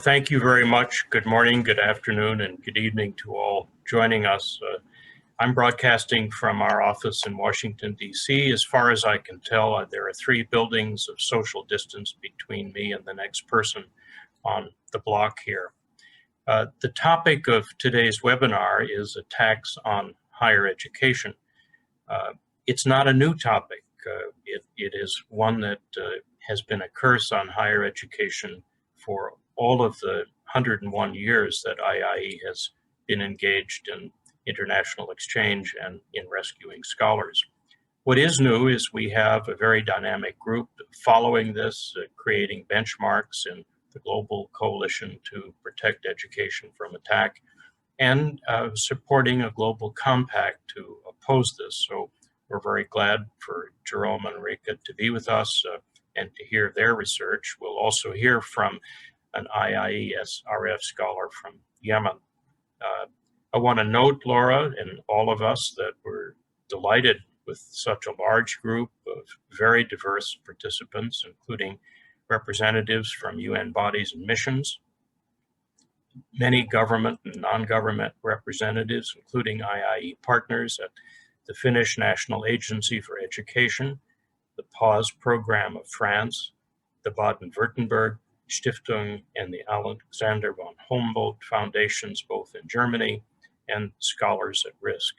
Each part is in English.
Thank you very much. Good morning, good afternoon, and good evening to all joining us. I'm broadcasting from our office in Washington, D.C. As far as I can tell, there are 3 buildings of social distance between me and the next person on the block here. The topic of today's webinar is attacks on higher education. It's not a new topic. It is one that has been a curse on higher education for all of the 101 years that IIE has been engaged in international exchange and in rescuing scholars. What is new is we have a very dynamic group following this, creating benchmarks in the global coalition to protect education from attack, and supporting a global compact to oppose this. So we're very glad for Jerome and Rika to be with us and to hear their research. We'll also hear from an Iesrf scholar from Yemen. I want to note, Laura, and all of us, that we're delighted with such a large group of very diverse participants, including representatives from UN bodies and missions, many government and non-government representatives, including IIE partners at the Finnish National Agency for Education, the PAUSE program of France, the Baden-Württemberg Stiftung, and the Alexander von Humboldt Foundations, both in Germany, and Scholars at Risk.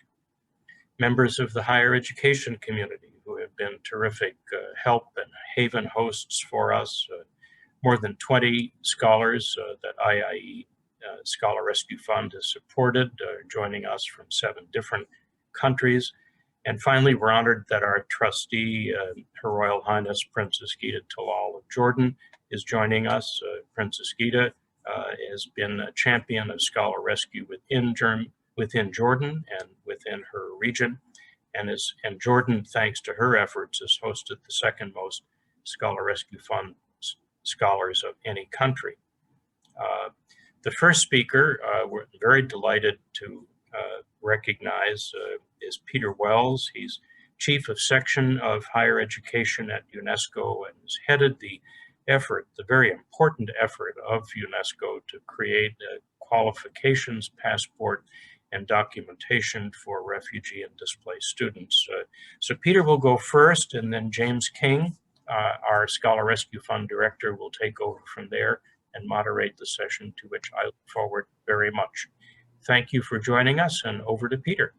Members of the higher education community who have been terrific help and haven hosts for us. More than 20 scholars that IIE Scholar Rescue Fund has supported, joining us from 7 different countries. And finally, we're honored that our trustee, Her Royal Highness Princess Gita Talal of Jordan, is joining us. Princess Gita has been a champion of scholar rescue within Jordan and within her region. And Jordan, thanks to her efforts, has hosted the 2nd most Scholar Rescue Fund scholars of any country. The first speaker we're very delighted to recognize is Peter Wells. He's Chief of Section of Higher Education at UNESCO and has headed the very important effort of UNESCO to create a qualifications passport and documentation for refugee and displaced students. So Peter will go first, and then James King, our Scholar Rescue Fund director, will take over from there and moderate the session, to which I look forward very much. Thank you for joining us, and over to Peter.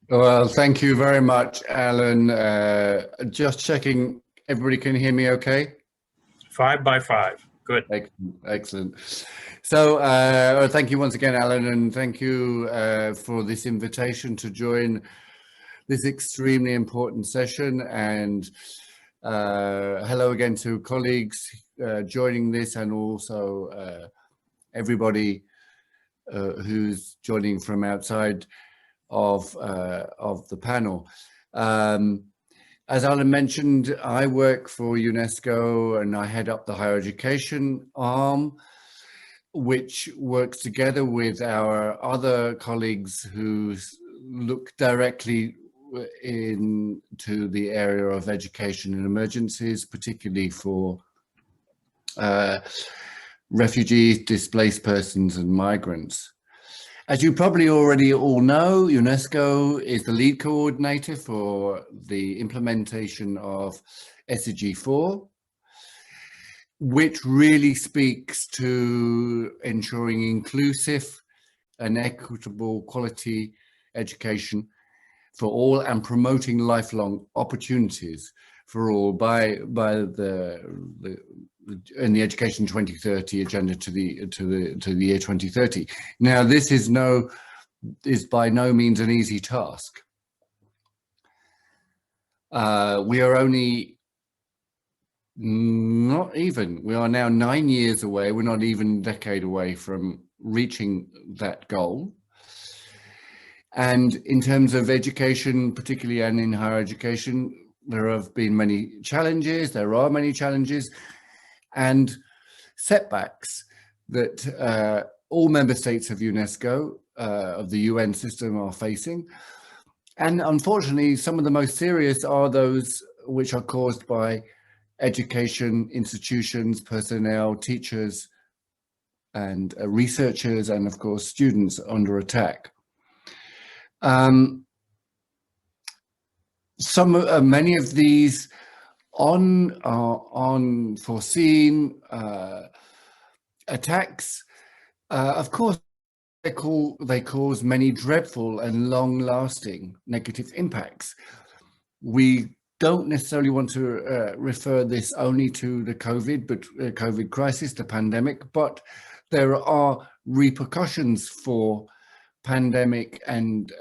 Well, thank you very much, Alan. Just checking, everybody can hear me okay? 5 by 5, good. Excellent. So thank you once again, Alan, and thank you for this invitation to join this extremely important session. And hello again to colleagues joining this, and also everybody who's joining from outside of the panel. As Alan mentioned, I work for UNESCO and I head up the higher education arm, which works together with our other colleagues who look directly into the area of education and emergencies, particularly for refugees, displaced persons and migrants. As you probably already all know, UNESCO is the lead coordinator for the implementation of SDG 4, which really speaks to ensuring inclusive and equitable quality education for all and promoting lifelong opportunities for all in the Education 2030 agenda to the year 2030. Now, this is by no means an easy task. We are now 9 years away. We're not even a decade away from reaching that goal. And in terms of education, particularly and in higher education, there have been many challenges. There are many challenges and setbacks that all member states of UNESCO, of the UN system, are facing. And unfortunately, some of the most serious are those which are caused by education institutions, personnel, teachers, and researchers, and of course students under attack. Many of these unforeseen attacks, of course, they cause many dreadful and long-lasting negative impacts. We don't necessarily want to refer this only to the COVID crisis, the pandemic, but there are repercussions for pandemic and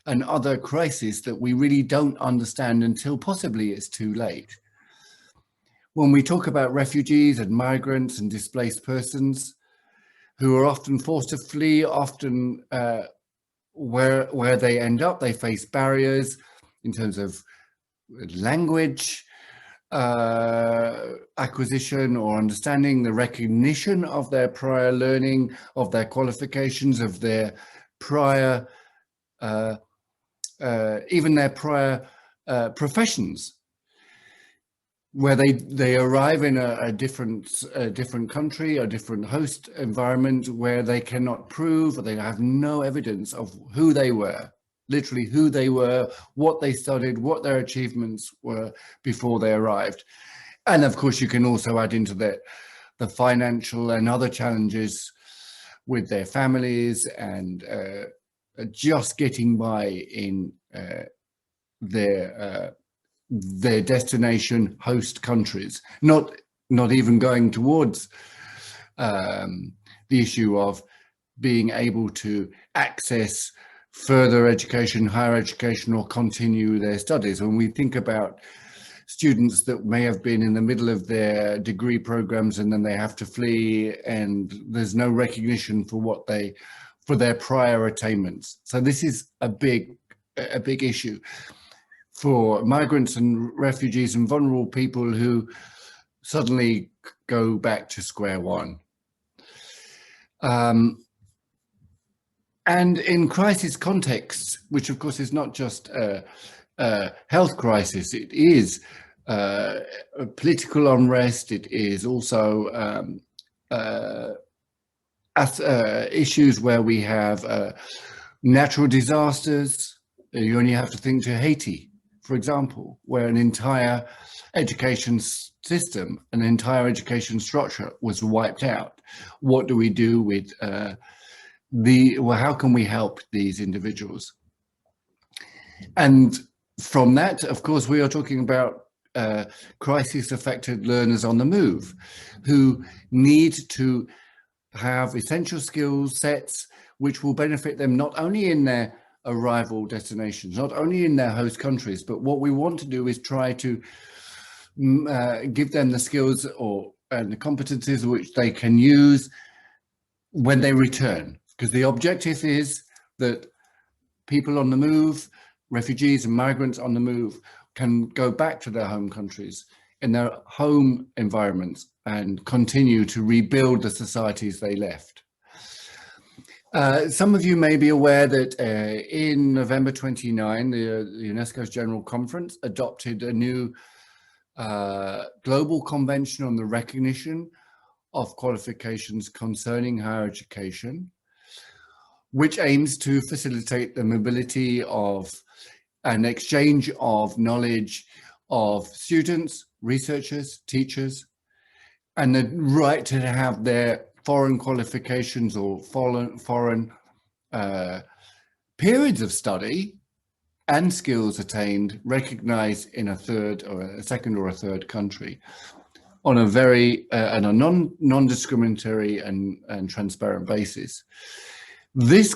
other crises that we really don't understand until possibly it's too late. When we talk about refugees and migrants and displaced persons who are often forced to flee, often where they end up, they face barriers in terms of language acquisition or understanding, the recognition of their prior learning, of their qualifications, of their prior even their prior professions, where they arrive in a different country, a different host environment, where they cannot prove, or they have no evidence of who they were, literally who they were, what they studied, what their achievements were before they arrived. And of course, you can also add into that the financial and other challenges with their families and just getting by in their destination host countries, not even going towards the issue of being able to access further education, higher education, or continue their studies. When we think about students that may have been in the middle of their degree programs and then they have to flee, and there's no recognition for their prior attainments. So this is a big issue for migrants and refugees and vulnerable people who suddenly go back to square one. And in crisis contexts, which of course is not just a health crisis, it is a political unrest, it is also issues where we have natural disasters. You only have to think to Haiti, for example, where an entire education system, an entire education structure was wiped out. What do we do with how can we help these individuals? And from that, of course, we are talking about crisis-affected learners on the move who need to have essential skills sets which will benefit them not only in their arrival destinations, not only in their host countries, but what we want to do is try to give them the skills and the competencies which they can use when they return. Because the objective is that people on the move, refugees and migrants on the move, can go back to their home countries in their home environments and continue to rebuild the societies they left. Some of you may be aware that in November 29, the UNESCO's General Conference adopted a new global convention on the recognition of qualifications concerning higher education, which aims to facilitate the mobility of an exchange of knowledge of students, researchers, teachers, and the right to have their foreign qualifications or foreign periods of study and skills attained recognized in a second or a third country on a very non-discriminatory and transparent basis. This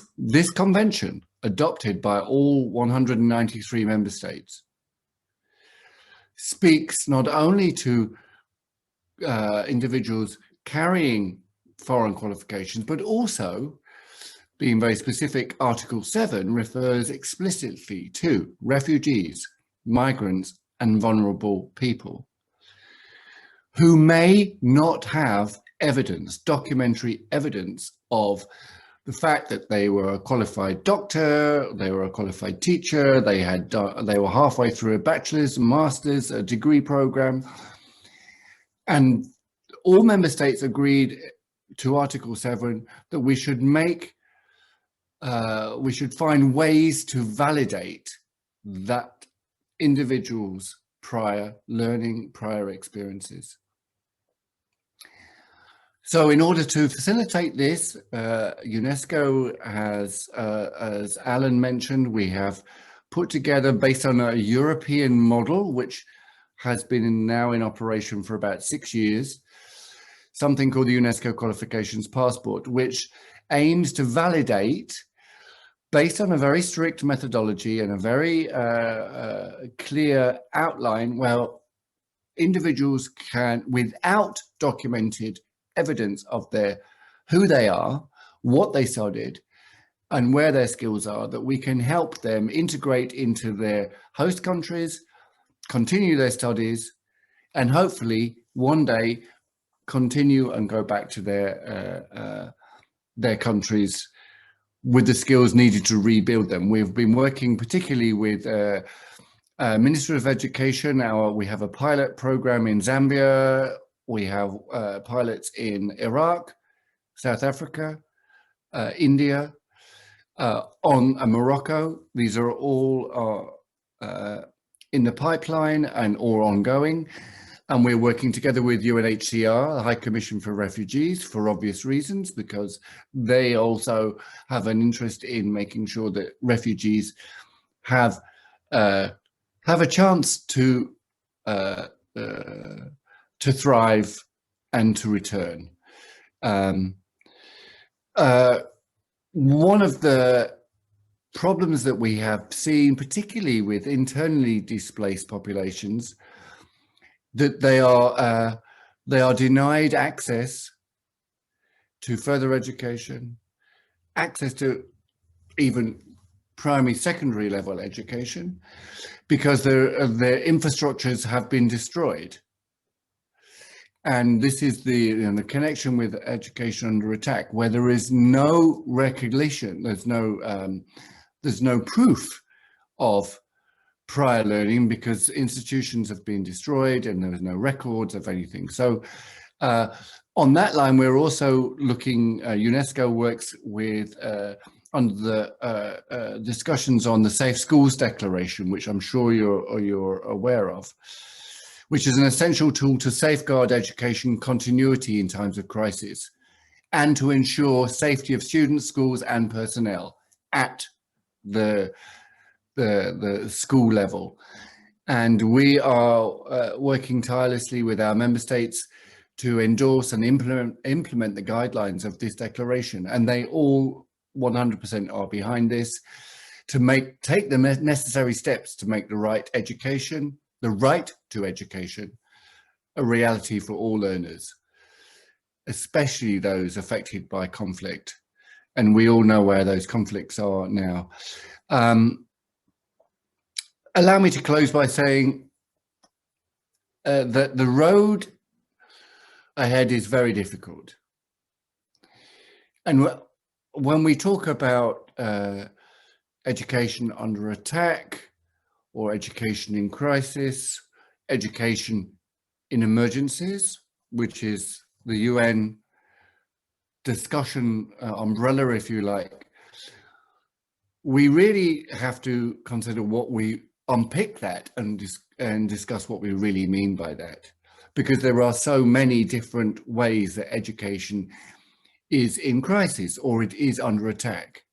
convention, adopted by all 193 member states, speaks not only to individuals carrying foreign qualifications, but also, being very specific, Article 7 refers explicitly to refugees, migrants, and vulnerable people who may not have evidence, documentary evidence of the fact that they were a qualified doctor, they were a qualified teacher, they were halfway through a bachelor's, a master's, a degree program, And all member states agreed to Article 7 that we should find ways to validate that individuals' prior learning, prior experiences. So in order to facilitate this, UNESCO has, as Alan mentioned, we have put together, based on a European model, which has been now in operation for about 6 years, something called the UNESCO Qualifications Passport, which aims to validate, based on a very strict methodology and a very clear outline, well, individuals can, without documented evidence of who they are, what they studied, and where their skills are, that we can help them integrate into their host countries, continue their studies, and hopefully one day continue and go back to their countries with the skills needed to rebuild them. We've been working particularly with Ministry of Education. We have a pilot program in Zambia. We have pilots in Iraq, South Africa, India, on Morocco. These are all in the pipeline and or ongoing. And we're working together with UNHCR, the High Commission for Refugees, for obvious reasons, because they also have an interest in making sure that refugees have a chance to thrive and to return. One of the problems that we have seen, particularly with internally displaced populations, that they are denied access to further education, access to even primary, secondary level education, because their infrastructures have been destroyed. And this is the connection with education under attack, where there is no recognition, there's no proof of prior learning, because institutions have been destroyed and there is no records of anything. So on that line, we're also looking, UNESCO works with, under the discussions on the Safe Schools Declaration, which I'm sure you're aware of, which is an essential tool to safeguard education continuity in times of crisis and to ensure safety of students, schools and personnel at the school level. And we are working tirelessly with our member states to endorse and implement the guidelines of this declaration. And they all 100% are behind this, to take the necessary steps to make the right to education, a reality for all learners, especially those affected by conflict. And we all know where those conflicts are now. Allow me to close by saying that the road ahead is very difficult. And when we talk about education under attack, or education in crisis, education in emergencies, which is the UN discussion umbrella, if you like, we really have to consider unpick that and discuss what we really mean by that, because there are so many different ways that education is in crisis or it is under attack.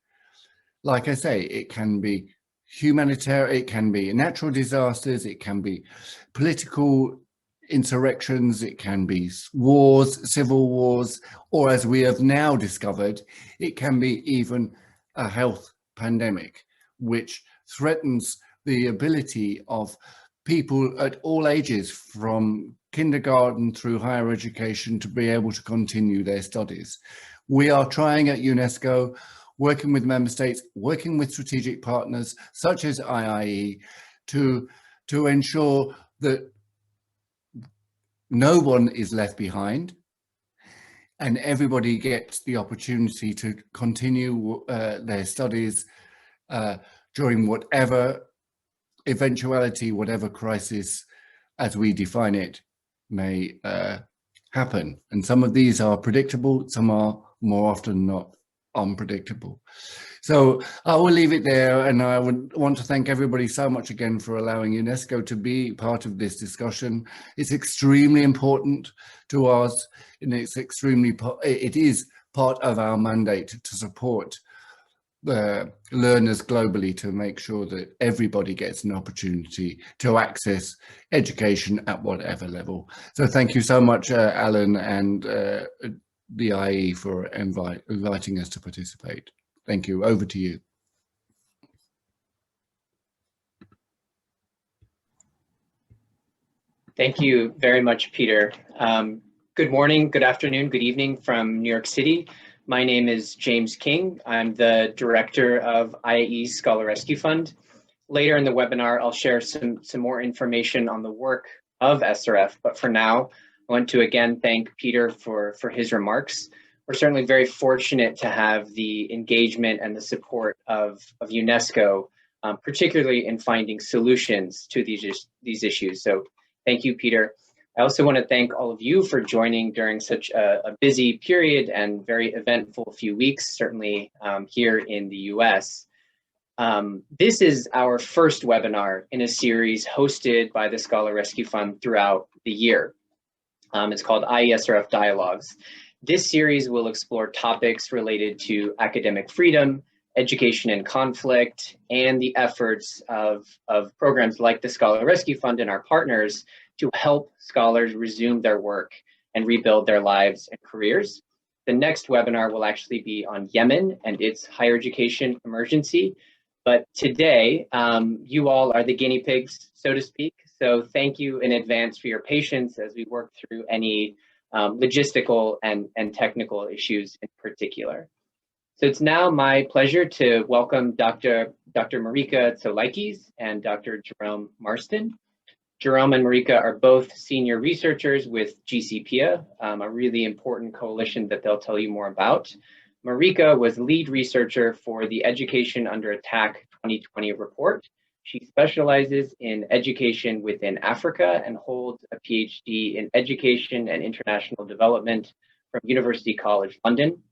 Like I say, it can be humanitarian, it can be natural disasters, it can be political insurrections, it can be wars, civil wars, or as we have now discovered, it can be even a health pandemic, which threatens the ability of people at all ages, from kindergarten through higher education, to be able to continue their studies. We are trying at UNESCO, working with member states, working with strategic partners such as IIE, to ensure that no one is left behind and everybody gets the opportunity to continue their studies during whatever eventuality, whatever crisis, as we define it, may happen. And some of these are predictable, some are more often not unpredictable. So I will leave it there, and I would want to thank everybody so much again for allowing UNESCO to be part of this discussion. It's extremely important to us, and it is part of our mandate to support the learners globally, to make sure that everybody gets an opportunity to access education at whatever level. So thank you so much, Alan and the IE, for inviting us to participate. Thank you. Over to you. Thank you very much, Peter. Good morning, good afternoon, good evening from New York City. My name is James King. I'm the director of IIE Scholar Rescue Fund. Later in the webinar, I'll share some more information on the work of Iesrf, but for now, I want to again thank Peter for his remarks. We're certainly very fortunate to have the engagement and the support of UNESCO, particularly in finding solutions to these issues. So thank you, Peter. I also want to thank all of you for joining during such a busy period and very eventful few weeks, certainly here in the US. This is our first webinar in a series hosted by the Scholar Rescue Fund throughout the year. It's called Iesrf Dialogues. This series will explore topics related to academic freedom, education and conflict, and the efforts of programs like the Scholar Rescue Fund and our partners to help scholars resume their work and rebuild their lives and careers. The next webinar will actually be on Yemen and its higher education emergency. But today, you all are the guinea pigs, so to speak. So thank you in advance for your patience as we work through any logistical and technical issues in particular. So it's now my pleasure to welcome Dr. Marika Tsoulakis and Dr. Jerome Marston. Jerome and Marika are both senior researchers with GCPEA, a really important coalition that they'll tell you more about. Marika was lead researcher for the Education Under Attack 2020 report. She specializes in education within Africa and holds a PhD in education and international development from University College London.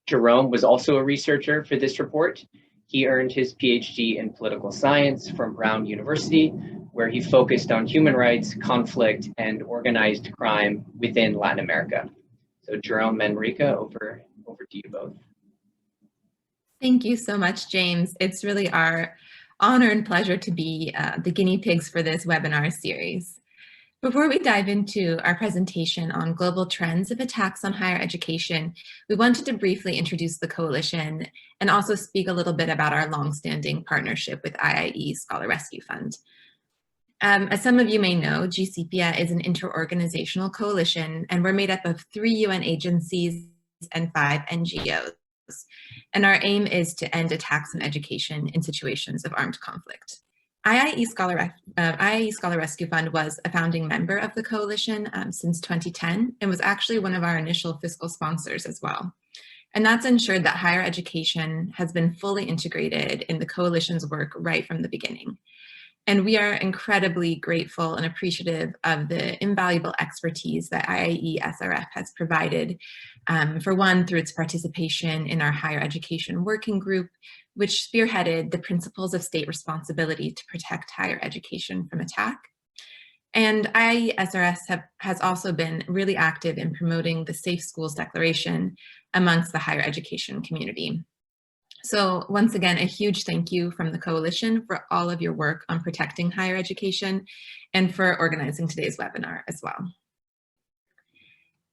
Jerome was also a researcher for this report. He earned his PhD in political science from Brown University, where he focused on human rights, conflict, and organized crime within Latin America. So Jerome and Marika, over to you both. Thank you so much, James. It's really our honor and pleasure to be the guinea pigs for this webinar series. Before we dive into our presentation on global trends of attacks on higher education, we wanted to briefly introduce the coalition and also speak a little bit about our longstanding partnership with IIE Scholar Rescue Fund. As some of you may know, GCPEA is an interorganizational coalition, and we're made up of 3 UN agencies and 5 NGOs. And our aim is to end attacks on education in situations of armed conflict. IIE Scholar Rescue Fund was a founding member of the coalition since 2010 and was actually one of our initial fiscal sponsors as well. And that's ensured that higher education has been fully integrated in the coalition's work right from the beginning. And we are incredibly grateful and appreciative of the invaluable expertise that IIE-SRF has provided, for one, through its participation in our higher education working group, which spearheaded the principles of state responsibility to protect higher education from attack. And IIE-SRF has also been really active in promoting the Safe Schools Declaration amongst the higher education community. So once again, a huge thank you from the coalition for all of your work on protecting higher education and for organizing today's webinar as well.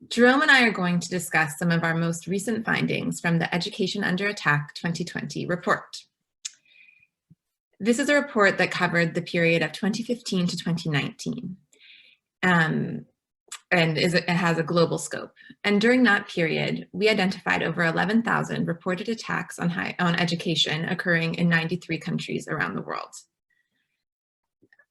Jerome and I are going to discuss some of our most recent findings from the Education Under Attack 2020 report. This is a report that covered the period of 2015 to 2019. It has a global scope. And during that period, we identified over 11,000 reported attacks on education occurring in 93 countries around the world.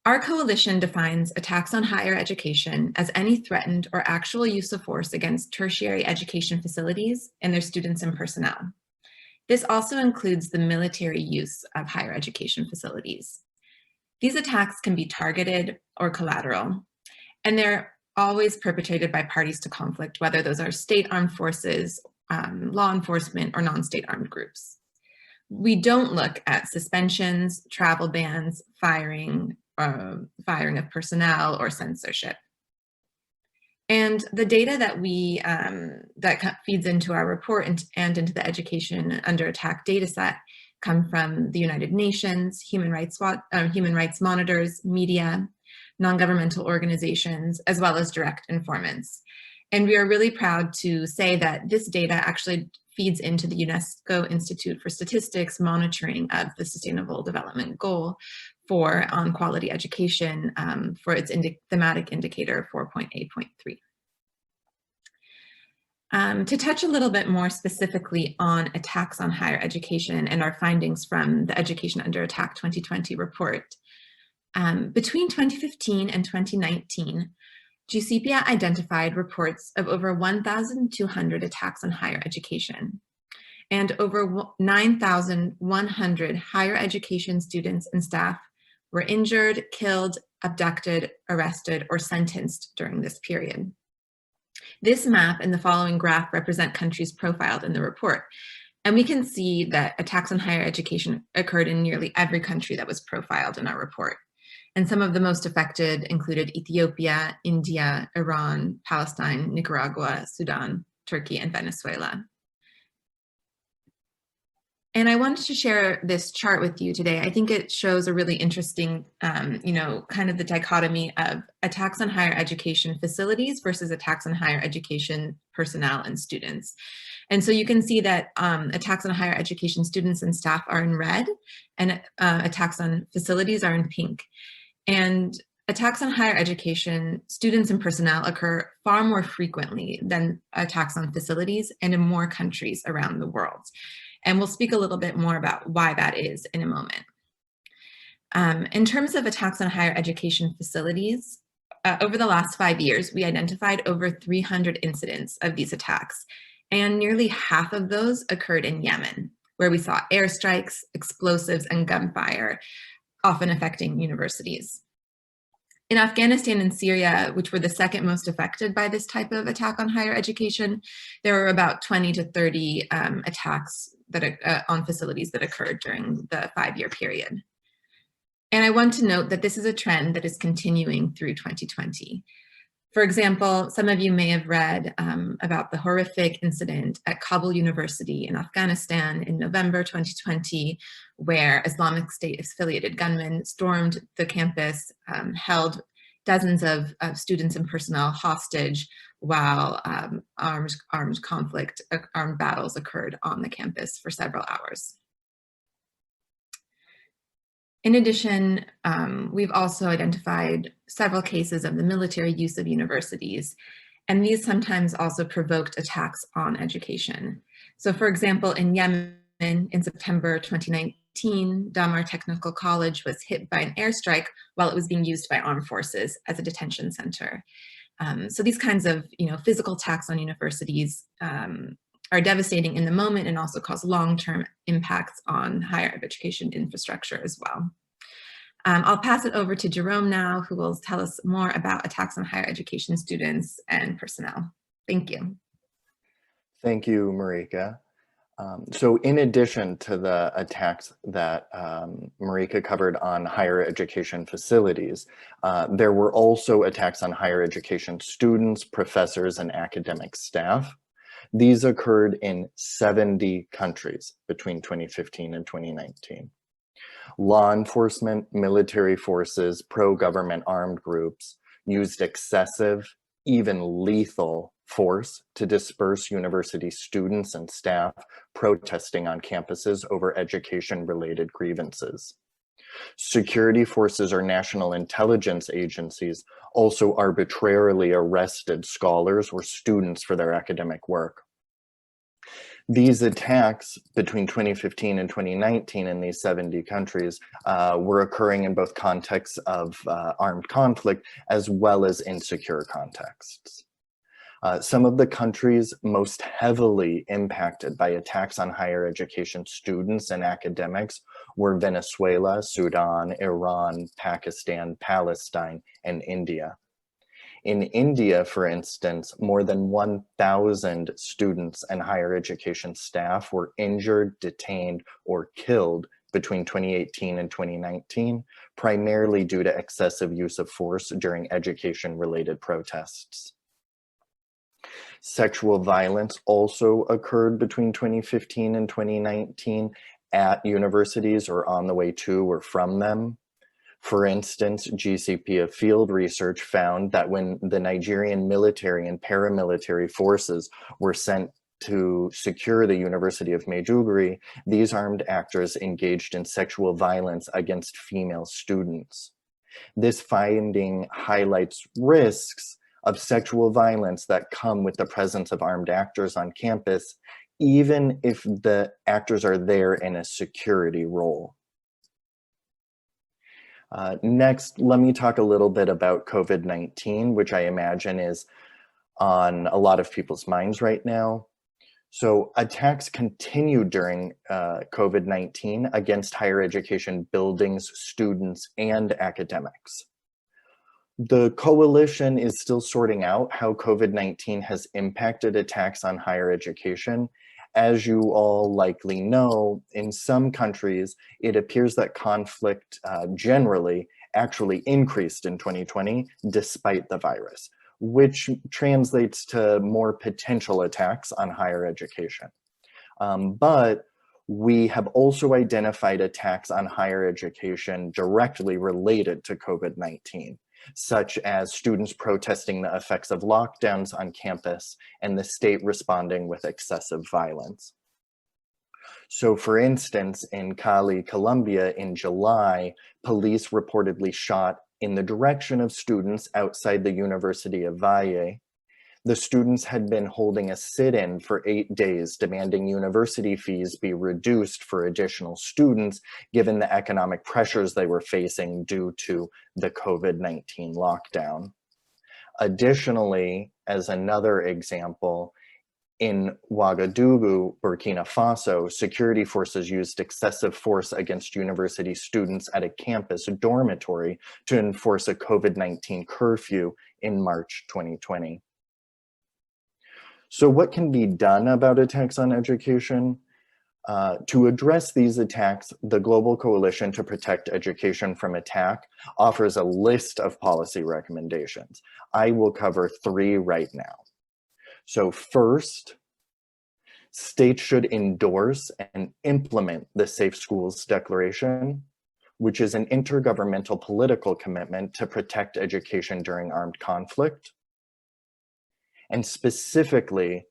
Our coalition defines attacks on higher education as any threatened or actual use of force against tertiary education facilities and their students and personnel. This also includes the military use of higher education facilities. These attacks can be targeted or collateral, and they're always perpetrated by parties to conflict, whether those are state armed forces, law enforcement, or non-state armed groups. We don't look at suspensions, travel bans, firing of personnel, or censorship. And the data that that feeds into our report and into the Education Under Attack dataset come from the United Nations, human rights monitors, media, non-governmental organizations, as well as direct informants. And we are really proud to say that this data actually feeds into the UNESCO Institute for Statistics monitoring of the Sustainable Development Goal on quality education for its thematic indicator 4.8.3. To touch a little bit more specifically on attacks on higher education and our findings from the Education Under Attack 2020 report, between 2015 and 2019, GCPEA identified reports of over 1,200 attacks on higher education, and over 9,100 higher education students and staff were injured, killed, abducted, arrested, or sentenced during this period. This map and the following graph represent countries profiled in the report, and we can see that attacks on higher education occurred in nearly every country that was profiled in our report. And some of the most affected included Ethiopia, India, Iran, Palestine, Nicaragua, Sudan, Turkey, and Venezuela. And I wanted to share this chart with you today. I think it shows a really interesting, kind of the dichotomy of attacks on higher education facilities versus attacks on higher education personnel and students. And so you can see that attacks on higher education students and staff are in red, and attacks on facilities are in pink. And attacks on higher education students and personnel occur far more frequently than attacks on facilities and in more countries around the world. And we'll speak a little bit more about why that is in a moment. In terms of attacks on higher education facilities, over the last 5 years, we identified over 300 incidents of these attacks, and nearly half of those occurred in Yemen, where we saw airstrikes, explosives, and gunfire, often affecting universities. In Afghanistan and Syria, which were the second most affected by this type of attack on higher education, there were about 20 to 30 attacks on facilities that occurred during the 5-year period. And I want to note that this is a trend that is continuing through 2020. For example, some of you may have read about the horrific incident at Kabul University in Afghanistan in November 2020, where Islamic State affiliated gunmen stormed the campus, held dozens of students and personnel hostage while armed battles occurred on the campus for several hours. In addition, we've also identified several cases of the military use of universities, and these sometimes also provoked attacks on education. So for example, in Yemen, in September 2019, Damar Technical College was hit by an airstrike while it was being used by armed forces as a detention center. So these kinds of physical attacks on universities are devastating in the moment and also cause long-term impacts on higher education infrastructure as well. I'll pass it over to Jerome now, who will tell us more about attacks on higher education students and personnel. Thank you. Thank you, Marika. So in addition to the attacks that Marika covered on higher education facilities, there were also attacks on higher education students, professors, and academic staff. These occurred in 70 countries between 2015 and 2019. Law enforcement, military forces, pro-government armed groups used excessive, even lethal force to disperse university students and staff protesting on campuses over education-related grievances. Security forces or national intelligence agencies also arbitrarily arrested scholars or students for their academic work. These attacks between 2015 and 2019 in these 70 countries were occurring in both contexts of armed conflict as well as insecure contexts. Some of the countries most heavily impacted by attacks on higher education students and academics were Venezuela, Sudan, Iran, Pakistan, Palestine, and India. In India, for instance, more than 1,000 students and higher education staff were injured, detained, or killed between 2018 and 2019, primarily due to excessive use of force during education-related protests. Sexual violence also occurred between 2015 and 2019 at universities or on the way to or from them. For instance, GCPEA field research found that when the Nigerian military and paramilitary forces were sent to secure the University of Maiduguri, these armed actors engaged in sexual violence against female students. This finding highlights risks of sexual violence that come with the presence of armed actors on campus, even if the actors are there in a security role. Next, let me talk a little bit about COVID-19, which I imagine is on a lot of people's minds right now. So attacks continued during COVID-19 against higher education buildings, students, and academics. The coalition is still sorting out how COVID-19 has impacted attacks on higher education. As you all likely know, in some countries, it appears that conflict generally actually increased in 2020 despite the virus, which translates to more potential attacks on higher education. But we have also identified attacks on higher education directly related to COVID-19, such as students protesting the effects of lockdowns on campus and the state responding with excessive violence. So for instance, in Cali, Colombia in July, police reportedly shot in the direction of students outside the University of Valle. The students had been holding a sit-in for 8 days, demanding university fees be reduced for additional students, given the economic pressures they were facing due to the COVID-19 lockdown. Additionally, as another example, in Ouagadougou, Burkina Faso, security forces used excessive force against university students at a campus dormitory to enforce a COVID-19 curfew in March 2020. So what can be done about attacks on education? To address these attacks, the Global Coalition to Protect Education from Attack offers a list of policy recommendations. I will cover 3 right now. So first, states should endorse and implement the Safe Schools Declaration, which is an intergovernmental political commitment to protect education during armed conflict. And specifically,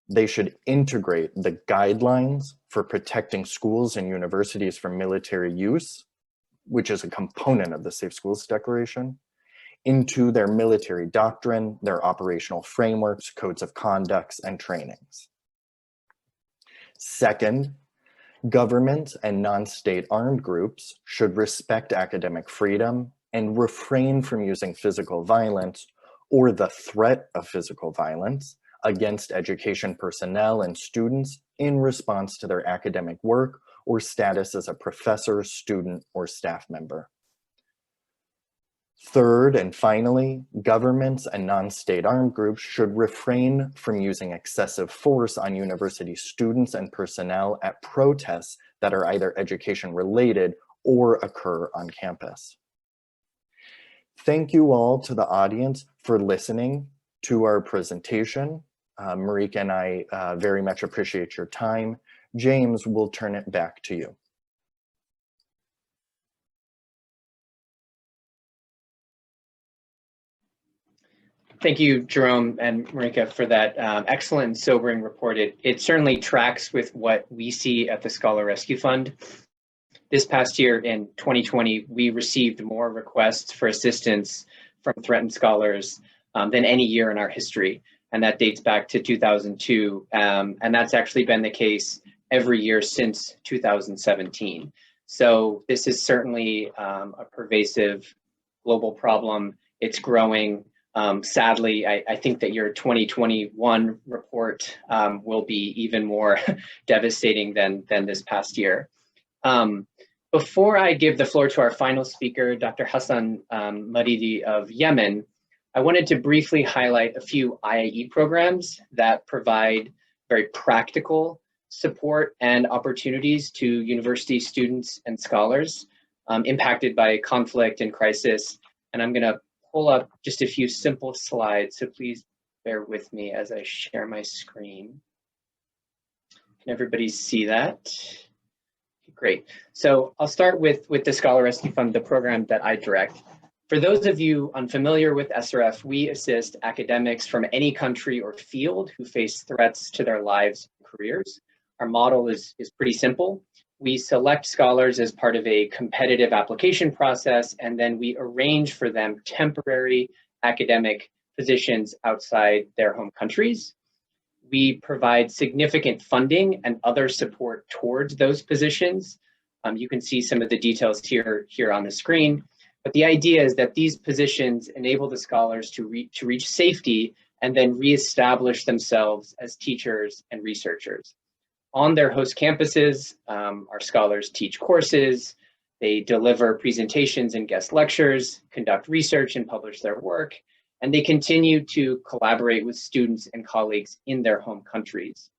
they should integrate the guidelines for protecting schools and universities from military use, which is a component of the Safe Schools Declaration, into their military doctrine, their operational frameworks, codes of conducts, and trainings. Second, governments and non-state armed groups should respect academic freedom and refrain from using physical violence or the threat of physical violence against education personnel and students in response to their academic work or status as a professor, student, or staff member. Third, and finally, governments and non-state armed groups should refrain from using excessive force on university students and personnel at protests that are either education related or occur on campus. Thank you all to the audience for listening to our presentation. Marika and I very much appreciate your time. James, we'll turn it back to you. Thank you, Jerome and Marika, for that excellent and sobering report. It certainly tracks with what we see at the Scholar Rescue Fund. This past year in 2020, we received more requests for assistance from threatened scholars than any year in our history. And that dates back to 2002. And that's actually been the case every year since 2017. So this is certainly a pervasive global problem. It's growing. Sadly, I think that your 2021 report will be even more devastating than this past year. Before I give the floor to our final speaker, Dr. Hassan Maridi of Yemen, I wanted to briefly highlight a few IIE programs that provide very practical support and opportunities to university students and scholars impacted by conflict and crisis. And I'm going to pull up just a few simple slides, so please bear with me as I share my screen. Can everybody see that? Great. So I'll start with the Scholar Rescue Fund, the program that I direct. For those of you unfamiliar with Iesrf, we assist academics from any country or field who face threats to their lives and careers. Our model is pretty simple. We select scholars as part of a competitive application process, and then we arrange for them temporary academic positions outside their home countries. We provide significant funding and other support towards those positions. You can see some of the details here on the screen. But the idea is that these positions enable the scholars to reach safety and then reestablish themselves as teachers and researchers. On their host campuses, our scholars teach courses, they deliver presentations and guest lectures, conduct research and publish their work, and they continue to collaborate with students and colleagues in their home countries.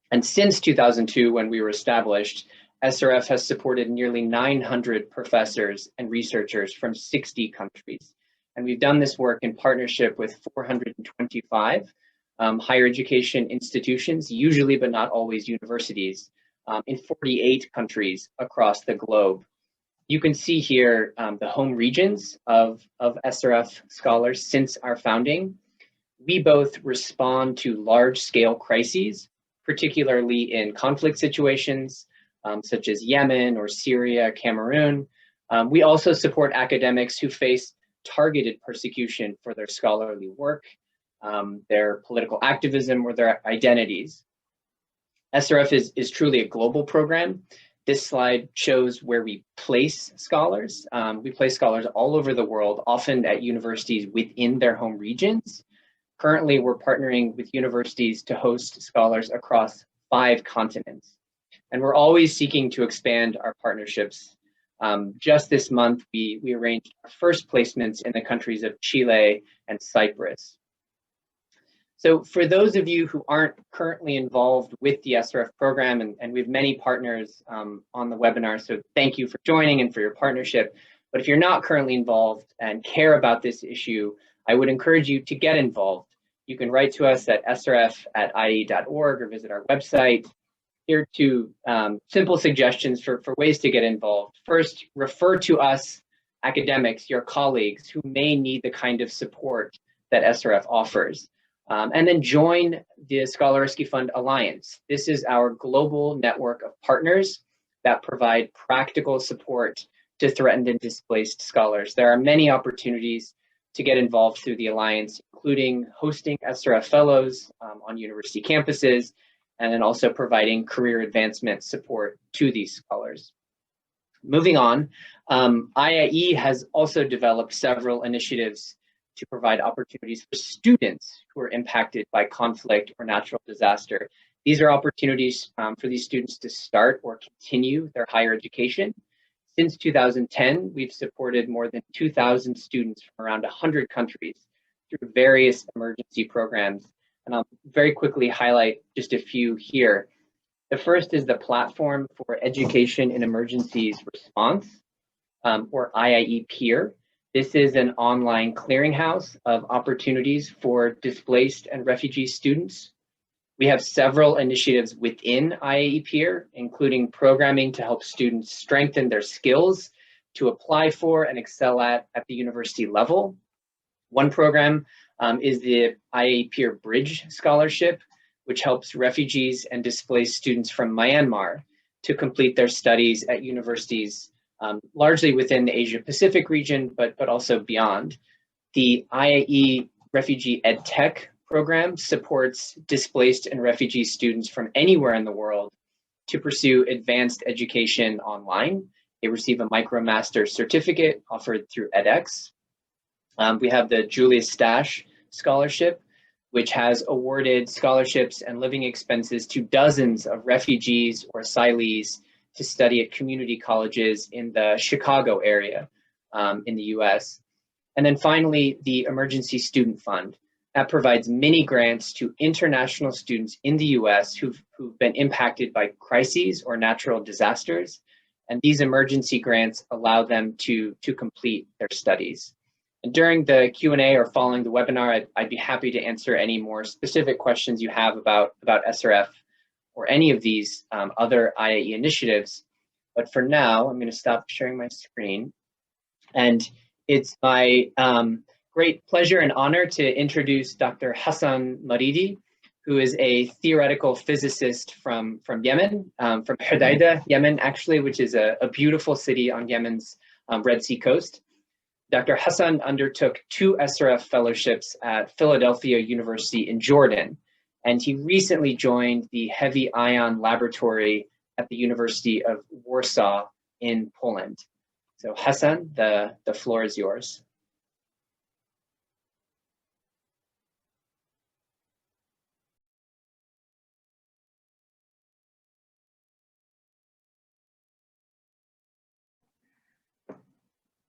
And since 2002, when we were established, Iesrf has supported nearly 900 professors and researchers from 60 countries. And we've done this work in partnership with 425 higher education institutions, usually but not always universities, in 48 countries across the globe. You can see here the home regions of Iesrf scholars since our founding. We both respond to large-scale crises, particularly in conflict situations, such as Yemen or Syria, Cameroon. We also support academics who face targeted persecution for their scholarly work, their political activism, or their identities. Iesrf is truly a global program. This slide shows where we place scholars. We place scholars all over the world, often at universities within their home regions. Currently, we're partnering with universities to host scholars across 5 continents. And we're always seeking to expand our partnerships. Just this month, we arranged our first placements in the countries of Chile and Cyprus. So for those of you who aren't currently involved with the Iesrf program, and we have many partners on the webinar, so thank you for joining and for your partnership. But if you're not currently involved and care about this issue, I would encourage you to get involved. You can write to us at iesrf@iie.org or visit our website. Here are 2 simple suggestions for ways to get involved. First, refer to us, academics, your colleagues who may need the kind of support that Iesrf offers. And then join the Scholar Rescue Fund Alliance. This is our global network of partners that provide practical support to threatened and displaced scholars. There are many opportunities to get involved through the Alliance, including hosting Iesrf Fellows on university campuses, and then also providing career advancement support to these scholars. Moving on, IIE has also developed several initiatives to provide opportunities for students who are impacted by conflict or natural disaster. These are opportunities for these students to start or continue their higher education. Since 2010, we've supported more than 2,000 students from around 100 countries through various emergency programs. And I'll very quickly highlight just a few here. The first is the Platform for Education in Emergencies Response, or IIE-PEA. This is an online clearinghouse of opportunities for displaced and refugee students. We have several initiatives within IIE-PEA, including programming to help students strengthen their skills to apply for and excel at the university level. One program is the IIE-PEA Bridge Scholarship, which helps refugees and displaced students from Myanmar to complete their studies at universities largely within the Asia-Pacific region, but also beyond. The IIE Refugee EdTech program supports displaced and refugee students from anywhere in the world to pursue advanced education online. They receive a MicroMaster certificate offered through edX. We have the Julius Stash Scholarship, which has awarded scholarships and living expenses to dozens of refugees or asylees to study at community colleges in the Chicago area in the US. And then finally, the Emergency Student Fund. That provides many grants to international students in the US who've been impacted by crises or natural disasters. And these emergency grants allow them to complete their studies. And during the Q&A or following the webinar, I'd be happy to answer any more specific questions you have about SRF or any of these other IIE initiatives. But for now, I'm going to stop sharing my screen. And it's my great pleasure and honor to introduce Dr. Hassan Maridi, who is a theoretical physicist from Yemen, from Hodeidah, Yemen, actually, which is a beautiful city on Yemen's Red Sea coast. Dr. Hassan undertook 2 SRF fellowships at Philadelphia University in Jordan, and he recently joined the Heavy Ion Laboratory at the University of Warsaw in Poland. So Hassan, the floor is yours.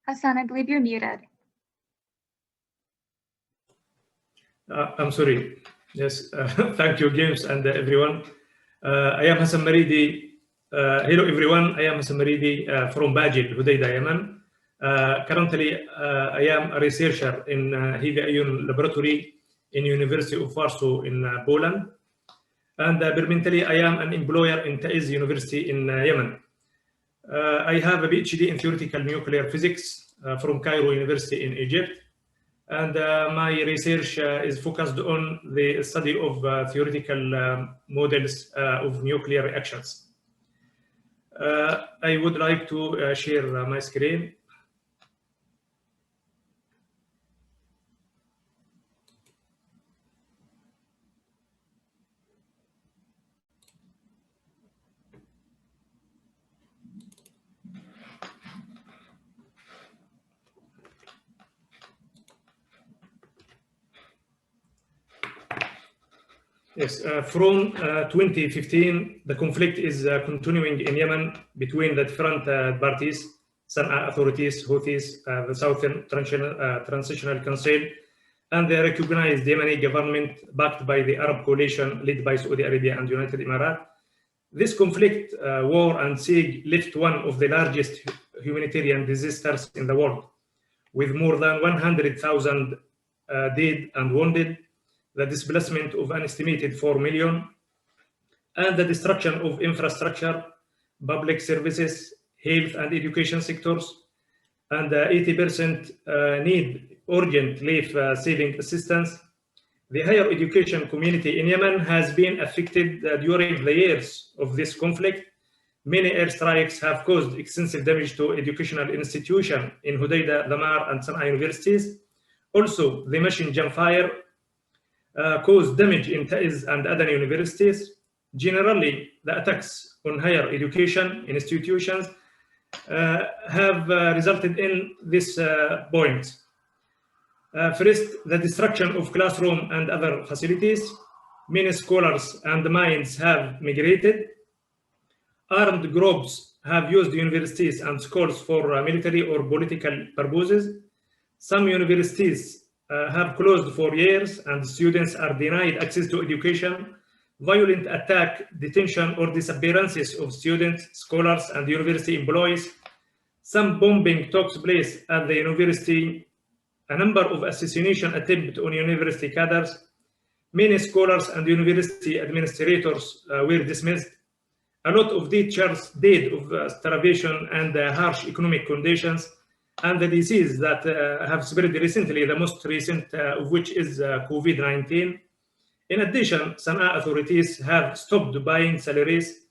Hassan, I believe you're muted. I'm sorry. Yes, thank you, James, and everyone. I am Hassan Maridi. Hello, everyone. I am Hassan Maridi from Bajil, Hodeidah, Yemen. Currently, I am a researcher in Heavy Ion Laboratory in University of Warsaw in Poland. And permanently, I am an employer in Taiz University in Yemen. I have a PhD in theoretical nuclear physics from Cairo University in Egypt. And my research is focused on the study of theoretical models of nuclear reactions. I would like to share my screen. Yes, from 2015, the conflict is continuing in Yemen between the different parties, Sana'a authorities, Houthis, the Southern Transitional Council, and the recognized Yemeni government backed by the Arab coalition led by Saudi Arabia and United Emirates. This conflict, war and siege left one of the largest humanitarian disasters in the world, with more than 100,000 dead and wounded, the displacement of an estimated 4 million, and the destruction of infrastructure, public services, health and education sectors, and 80% need urgent life-saving assistance. The higher education community in Yemen has been affected during the years of this conflict. Many airstrikes have caused extensive damage to educational institutions in Hodeidah, Damar, and Sana'a universities. Also, the machine gun fire caused damage in Taiz and Adana universities. Generally, the attacks on higher education institutions have resulted in this point. First, the destruction of classroom and other facilities. Many scholars and minds have migrated. Armed groups have used universities and schools for military or political purposes. Some universities have closed for years and students are denied access to education. Violent attack, detention, or disappearances of students, scholars, and university employees. Some bombing took place at the university. A number of assassination attempts on university cadres. Many scholars and university administrators were dismissed. A lot of teachers died of starvation and harsh economic conditions, and the disease that have spread recently, the most recent of which is COVID-19. In addition, Sana'a authorities have stopped buying salaries.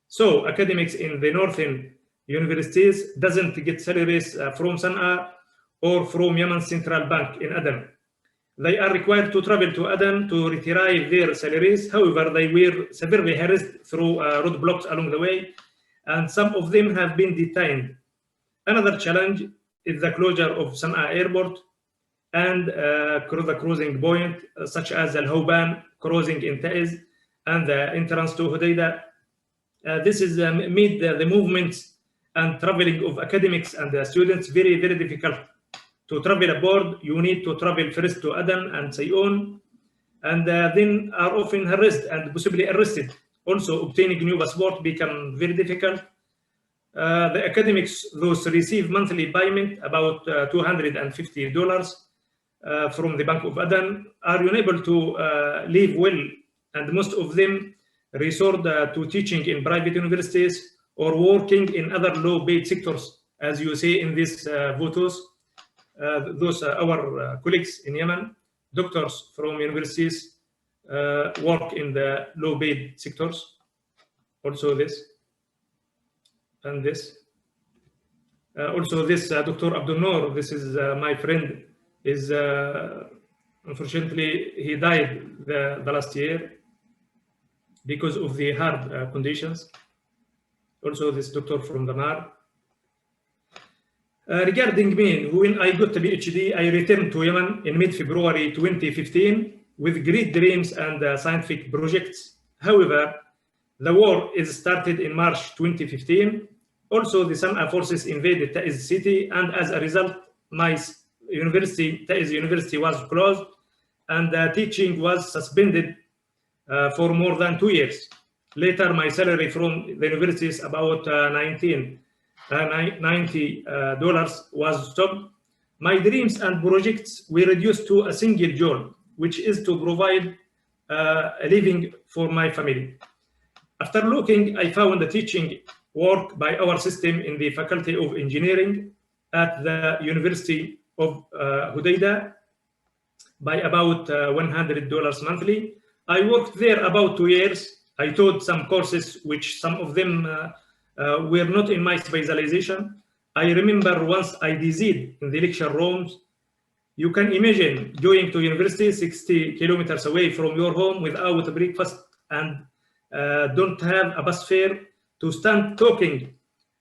So academics in the northern universities doesn't get salaries from Sana'a or from Yemen Central Bank in Aden. They are required to travel to Aden to retrieve their salaries. However, they were severely harassed through roadblocks along the way, and some of them have been detained. Another challenge is the closure of Sana'a airport and the cruising point, such as Al Houban crossing in Taiz and the entrance to Hodeidah. This is made the movements and traveling of academics and students very, very difficult to travel abroad, you need to travel first to Aden and so on, and then are often harassed and possibly arrested. Also, obtaining new passport become very difficult. The academics, those receive monthly payment about $250 from the Bank of Aden, are unable to live well, and most of them resort to teaching in private universities or working in other low-paid sectors, as you see in these photos. Those are our colleagues in Yemen, doctors from universities, work in the low-paid sectors. Also this and this. Also this Dr. Abdul Noor, this is my friend, is unfortunately he died the last year because of the hard conditions. Also this doctor from Damar. Regarding me, when I got a PhD, I returned to Yemen in mid-February 2015 with great dreams and scientific projects. However, the war is started in March 2015. Also, the Sana'a forces invaded Taiz city, and as a result, my university, Taiz University, was closed, and teaching was suspended for more than 2 years. Later, my salary from the university is about $90 was stopped. My dreams and projects were reduced to a single goal, which is to provide a living for my family. After looking, I found the teaching work by our system in the Faculty of Engineering at the University of Hodeidah by about $100 monthly. I worked there about 2 years. I taught some courses, which some of them were not in my specialization. I remember once I designed in the lecture rooms. You can imagine going to university 60 kilometers away from your home without a breakfast and don't have a bus fare, to stand talking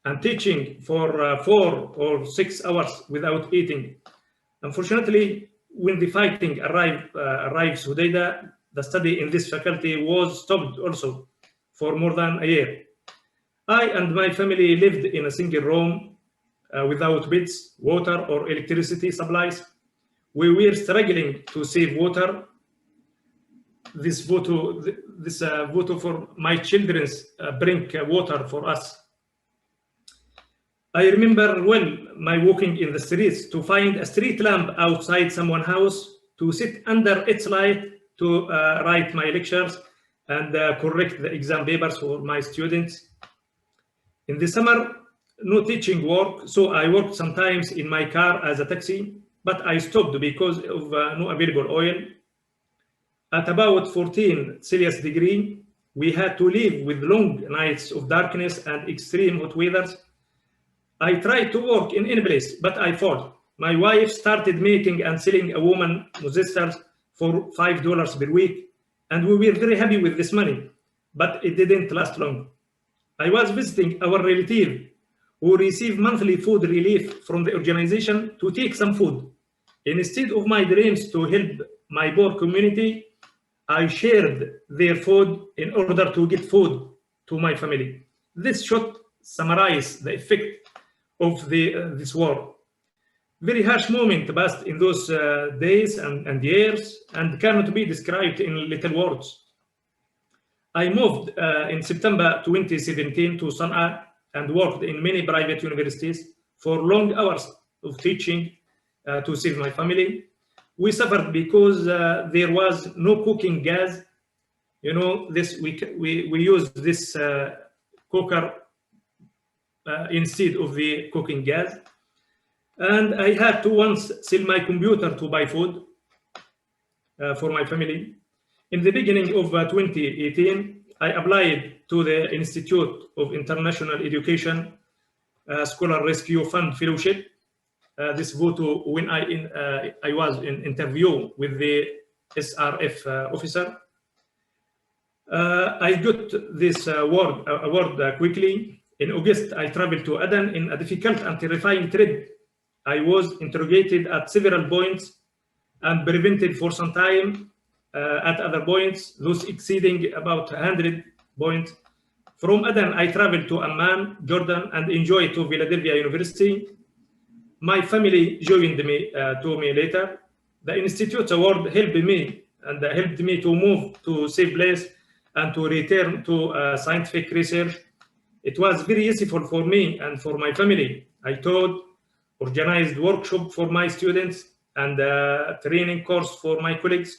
and teaching for 4 or 6 hours without eating. Unfortunately, when the fighting arrives Hodeidah, the study in this faculty was stopped also for more than a year. I and my family lived in a single room without beds, water, or electricity supplies. We were struggling to save water. This photo for my children's bring water for us. I remember well my walking in the streets to find a street lamp outside someone's house, to sit under its light to write my lectures and correct the exam papers for my students. In the summer, no teaching work, so I worked sometimes in my car as a taxi, but I stopped because of no available oil. At about 14 Celsius degree, we had to live with long nights of darkness and extreme hot weather. I tried to work in any place, but I failed. My wife started making and selling a woman resistors for $5 per week, and we were very happy with this money, but it didn't last long. I was visiting our relative who received monthly food relief from the organization to take some food. Instead of my dreams to help my poor community, I shared their food in order to get food to my family. This should summarize the effect of this war. Very harsh moment passed in those days and years, and cannot be described in little words. I moved in September 2017 to Sana'a and worked in many private universities for long hours of teaching to save my family. We suffered because there was no cooking gas. You know, this we used this cooker instead of the cooking gas. And I had to once sell my computer to buy food for my family. In the beginning of 2018, I applied to the Institute of International Education Scholar Rescue Fund Fellowship. This photo when I was in interview with the Iesrf officer. I got this award quickly. In August, I traveled to Aden in a difficult and terrifying trip. I was interrogated at several points and prevented for some time at other points, those exceeding about 100 points. From Aden, I traveled to Amman, Jordan, and enjoyed to Philadelphia University. my family joined me to me later. The Institute Award helped me to move to safe place and to return to scientific research. It was very useful for me and for my family. I taught, organized workshop for my students and training course for my colleagues,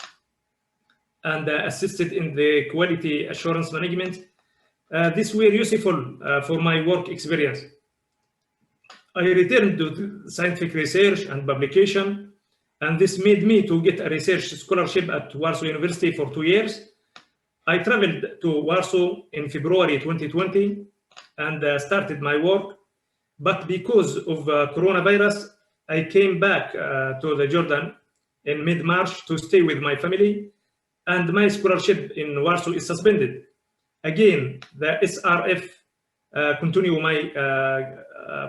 and assisted in the quality assurance management. This were useful for my work experience. I returned to scientific research and publication, and this made me to get a research scholarship at Warsaw University for 2 years. I traveled to Warsaw in February 2020 and started my work, but because of coronavirus, I came back to the Jordan in mid-March to stay with my family, and my scholarship in Warsaw is suspended. Again, the Iesrf continue my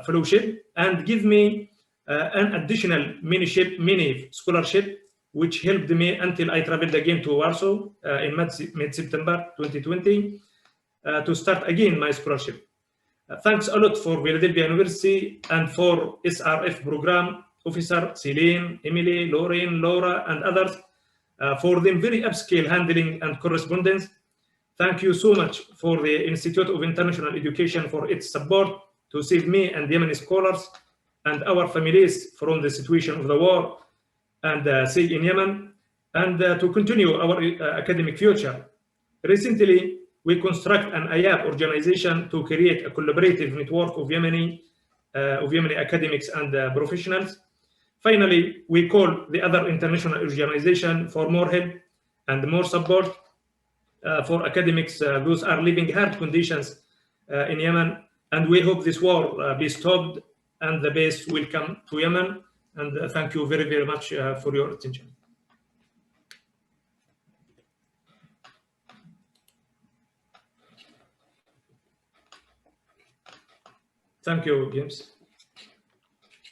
fellowship and give me an additional mini scholarship, which helped me until I traveled again to Warsaw in mid-September 2020 to start again my scholarship. Thanks a lot for Philadelphia University and for Iesrf program officer Celine, Emily, Lauren, Laura, and others for them very upscale handling and correspondence. Thank you so much for the Institute of International Education for its support to save me and Yemeni scholars and our families from the situation of the war and stay in Yemen, and to continue our academic future. Recently, we construct an IAP organization to create a collaborative network of Yemeni academics and professionals. Finally, we call the other international organization for more help and more support for academics. Those are living hard conditions in Yemen, and we hope this war be stopped and the base will come to Yemen. And thank you very, very much for your attention. Thank you, James.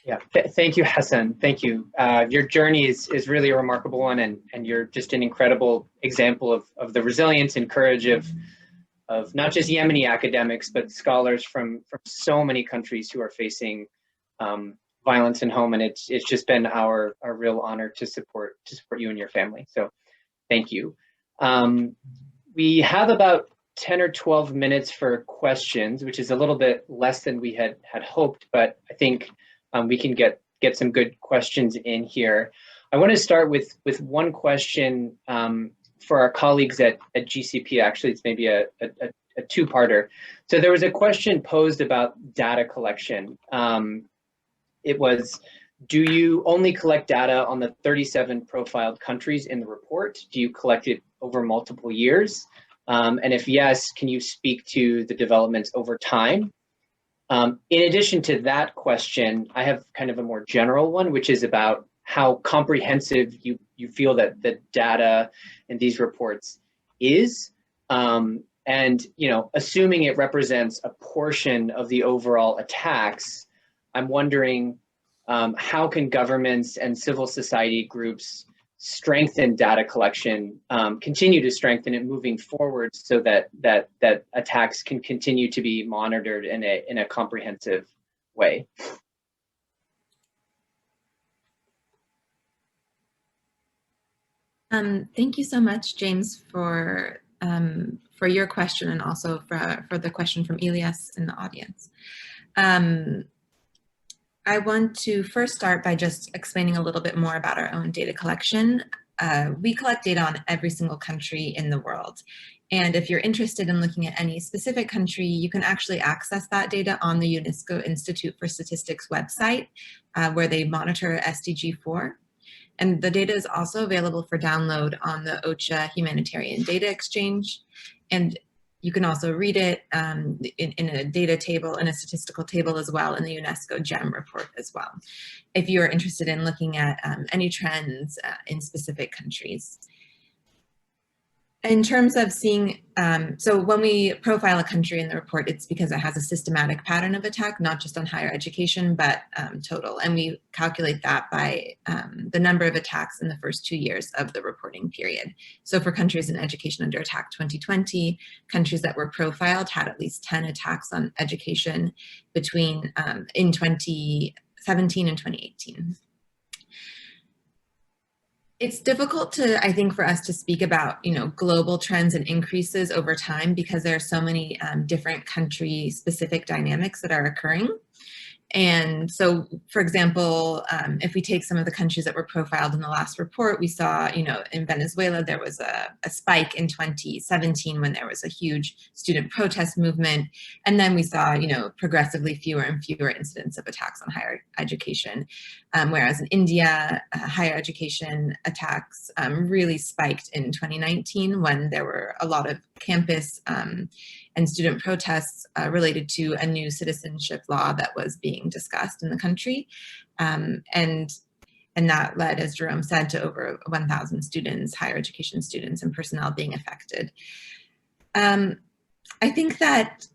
Yeah, thank you, Hassan. Thank you. Your journey is really a remarkable one, and you're just an incredible example of the resilience and courage of not just Yemeni academics, but scholars from so many countries who are facing violence in home. And it's just been our real honor to support you and your family. So thank you. We have about 10 or 12 minutes for questions, which is a little bit less than we had hoped, but I think we can get some good questions in here. I want to start with one question for our colleagues at GCPEA. Actually, it's maybe a two-parter. So there was a question posed about data collection. It was, do you only collect data on the 37 profiled countries in the report? Do you collect it over multiple years? And if yes, can you speak to the developments over time? In addition to that question, I have kind of a more general one, which is about how comprehensive you feel that the data in these reports is. And assuming it represents a portion of the overall attacks, I'm wondering how can governments and civil society groups strengthen data collection, continue to strengthen it moving forward, so that attacks can continue to be monitored in a comprehensive way. Thank you so much, James, for your question, and also for the question from Elias in the audience. I want to first start by just explaining a little bit more about our own data collection. We collect data on every single country in the world. And if you're interested in looking at any specific country, you can actually access that data on the UNESCO Institute for Statistics website, where they monitor SDG 4. And the data is also available for download on the OCHA Humanitarian Data Exchange. And you can also read it in a data table, in a statistical table as well, in the UNESCO GEM report as well, if you're interested in looking at any trends in specific countries. In terms of seeing, so when we profile a country in the report, it's because it has a systematic pattern of attack, not just on higher education, but total. And we calculate that by the number of attacks in the first 2 years of the reporting period. So for countries in education under attack 2020, countries that were profiled had at least 10 attacks on education between in 2017 2017 and 2018. It's difficult to, I think, for us to speak about, global trends and increases over time because there are so many different country-specific dynamics that are occurring. And so, for example, if we take some of the countries that were profiled in the last report, we saw, in Venezuela, there was a spike in 2017 when there was a huge student protest movement. And then we saw, progressively fewer and fewer incidents of attacks on higher education. Whereas in India, higher education attacks really spiked in 2019 when there were a lot of campus and student protests related to a new citizenship law that was being discussed in the country. And that led, as Jerome said, to over 1,000 students, higher education students and personnel being affected. I think that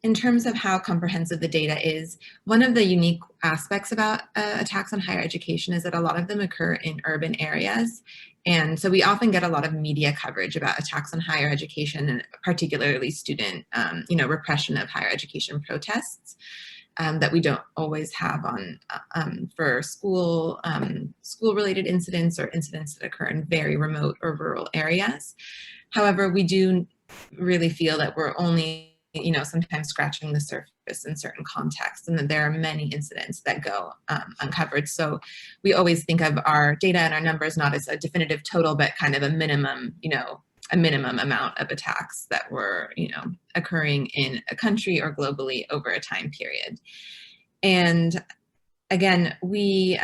in terms of how comprehensive the data is, one of the unique aspects about attacks on higher education is that a lot of them occur in urban areas. And so we often get a lot of media coverage about attacks on higher education and particularly student, repression of higher education protests that we don't always have on for school-related incidents or incidents that occur in very remote or rural areas. However, we do really feel that we're only sometimes scratching the surface in certain contexts, and that there are many incidents that go uncovered. So we always think of our data and our numbers not as a definitive total, but kind of a minimum amount of attacks that were, occurring in a country or globally over a time period. And again, we,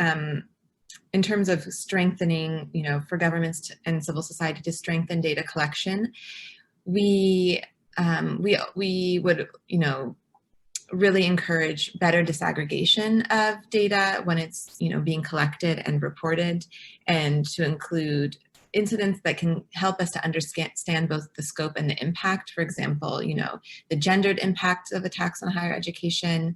in terms of strengthening, for governments and civil society to strengthen data collection, we would, really encourage better disaggregation of data when it's, being collected and reported, and to include incidents that can help us to understand both the scope and the impact. For example, the gendered impact of attacks on higher education,